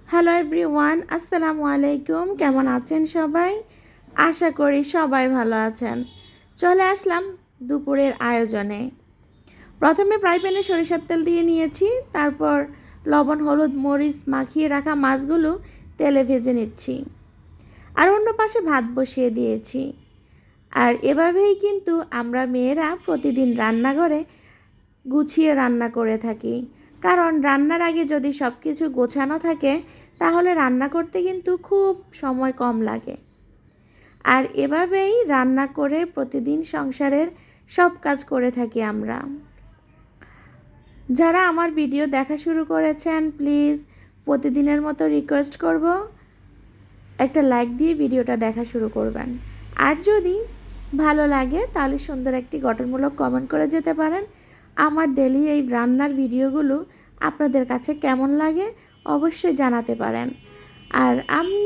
Hello everyone, আসসালামু আলাইকুম। কেমন আছেন সবাই? আশা করি সবাই ভালো আছেন। চলে আসলাম দুপুরের আয়োজনে। প্রথমে ফ্রাই প্যানে সরিষার তেল দিয়ে নিয়েছি, তারপর লবণ হলুদ মরিচ মাখিয়ে রাখা মাছগুলো তেলে ভেজে নিচ্ছি। আর অন্য পাশে ভাত বসিয়ে দিয়েছি। আর এভাবেই কিন্তু আমরা মেয়েরা প্রতিদিন রান্নাঘরে গুছিয়ে রান্না করে থাকি, কারণ রান্নার আগে যদি সব কিছু গোছানো থাকে তাহলে রান্না করতে কিন্তু খুব সময় কম লাগে। আর এভাবেই রান্না করে প্রতিদিন সংসারের সব কাজ করে থাকি আমরা। যারা আমার ভিডিও দেখা শুরু করেছেন, প্লিজ প্রতিদিনের মতো রিকোয়েস্ট করব, একটা লাইক দিয়ে ভিডিওটা দেখা শুরু করবেন। আর যদি ভালো লাগে তাহলে সুন্দর একটি গঠনমূলক কমেন্ট করে যেতে পারেন। আমার ডেলি এই রান্নার ভিডিওগুলো আপনাদের কাছে কেমন লাগে অবশ্যই জানাতে পারেন। আর আমি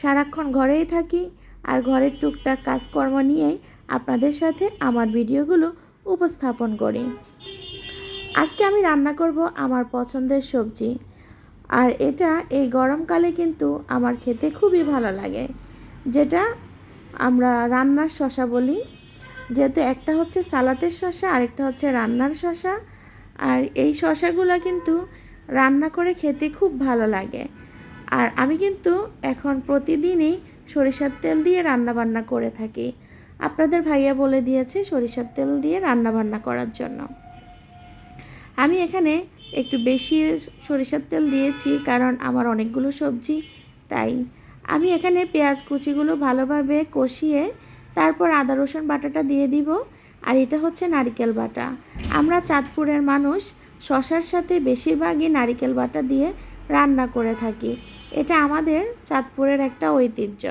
সারাক্ষণ ঘরেই থাকি, আর ঘরের টুকটাক কাজকর্ম নিয়েই আপনাদের সাথে আমার ভিডিওগুলো উপস্থাপন করি। আজকে আমি রান্না করব আমার পছন্দের সবজি, আর এটা এই গরমকালে কিন্তু আমার খেতে খুবই ভালো লাগে, যেটা আমরা রান্নার শসা বলি। যেহেতু একটা হচ্ছে সালাতের শসা, আরেকটা হচ্ছে রান্নার শসা। আর এই শসাগুলো কিন্তু রান্না করে খেতে খুব ভালো লাগে। আর আমি কিন্তু এখন প্রতিদিনই সরিষার তেল দিয়ে রান্নাবান্না করে থাকি। আপনাদের ভাইয়া বলে দিয়েছে সরিষার তেল দিয়ে রান্নাবান্না করার জন্য। আমি এখানে একটু বেশি সরিষার তেল দিয়েছি, কারণ আমার অনেকগুলো সবজি, তাই আমি এখানে পেঁয়াজ কুচিগুলো ভালোভাবে কষিয়ে তারপর আদা রসুন বাটাটা দিয়ে দিব। আর এটা হচ্ছে নারিকেল বাটা। আমরা চাঁদপুরের মানুষ শসার সাথে বেশিরভাগই নারিকেল বাটা দিয়ে রান্না করে থাকি। এটা আমাদের চাঁদপুরের একটা ঐতিহ্য।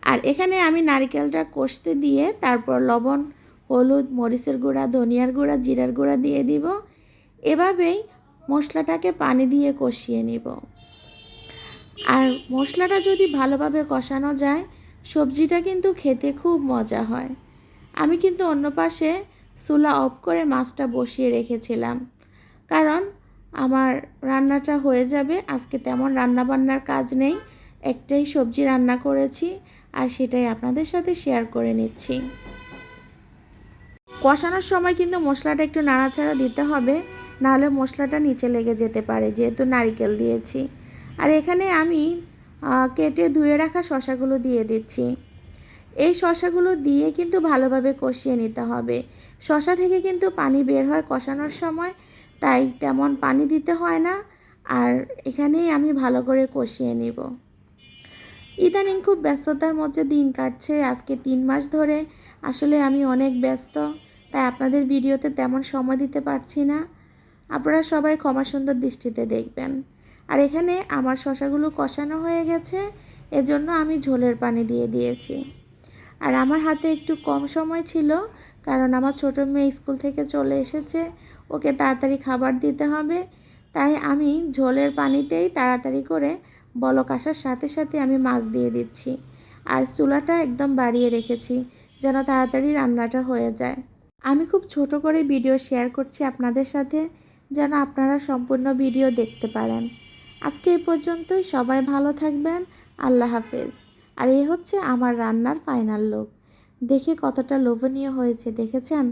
আর এখানে আমি নারিকেলটা কষতে দিয়ে তারপর লবণ হলুদ মরিচের গুঁড়া ধনিয়ার গুঁড়া জিরার গুঁড়া দিয়ে দিব। এভাবেই মশলাটাকে পানি দিয়ে কষিয়ে নিব। আর মশলাটা যদি ভালোভাবে কষানো যায় সবজিটা কিন্তু খেতে খুব মজা হয়। আমি কিন্তু অন্য পাশে চুলা অফ করে মাছটা বসিয়ে রেখেছিলাম, কারণ আমার রান্নাটা হয়ে যাবে। আজকে তেমন রান্নাবান্নার কাজ নেই, একটাই সবজি রান্না করেছি, আর সেটাই আপনাদের সাথে শেয়ার করে নিচ্ছি। কষানোর সময় কিন্তু মশলাটা একটু নাড়াচাড়া দিতে হবে, নাহলে মশলাটা নিচে লেগে যেতে পারে, যেহেতু নারকেল দিয়েছি। আর এখানে আমি কেটে ধুয়ে রাখা শসাগুলো দিয়ে দিচ্ছি। এই শসাগুলো দিয়ে কিন্তু ভালোভাবে কষিয়ে নিতে হবে। শসা থেকে কিন্তু পানি বের হয় কষানোর সময়, তাই তেমন পানি দিতে হয় না। আর এখানেই আমি ভালো করে কষিয়ে নিব। ইদানিং খুব ব্যস্ততার মধ্যে দিন কাটছে। আজকে 3 মাস ধরে আসলে আমি অনেক ব্যস্ত, তাই আপনাদের ভিডিওতে তেমন সময় দিতে পারছি না। আপনারা সবাই ক্ষমা সুন্দর দৃষ্টিতে দেখবেন। আর এখানে আমার শসাগুলো কষানো হয়ে গেছে, এজন্য আমি ঝোলের পানি দিয়ে দিয়েছি। আর আমার হাতে একটু কম সময় ছিল, কারণ আমার ছোটো মেয়ে স্কুল থেকে চলে এসেছে, ওকে তাড়াতাড়ি খাবার দিতে হবে। তাই আমি ঝোলের পানিতেই তাড়াতাড়ি করে বলক আসার সাথে সাথে আমি মাছ দিয়ে দিচ্ছি। আর চুলাটা একদম বাড়িয়ে রেখেছি যেন তাড়াতাড়ি রান্নাটা হয়ে যায়। আমি খুব ছোট করে ভিডিও শেয়ার করছি আপনাদের সাথে, যেন আপনারা সম্পূর্ণ ভিডিও দেখতে পারেন। আজকে এই পর্যন্তই। সবাই ভালো থাকবেন। আল্লাহ হাফেজ। আর এই হচ্ছে আমার রান্নার ফাইনাল লুক। দেখে কতটা লোভনীয় হয়েছে দেখেছেন?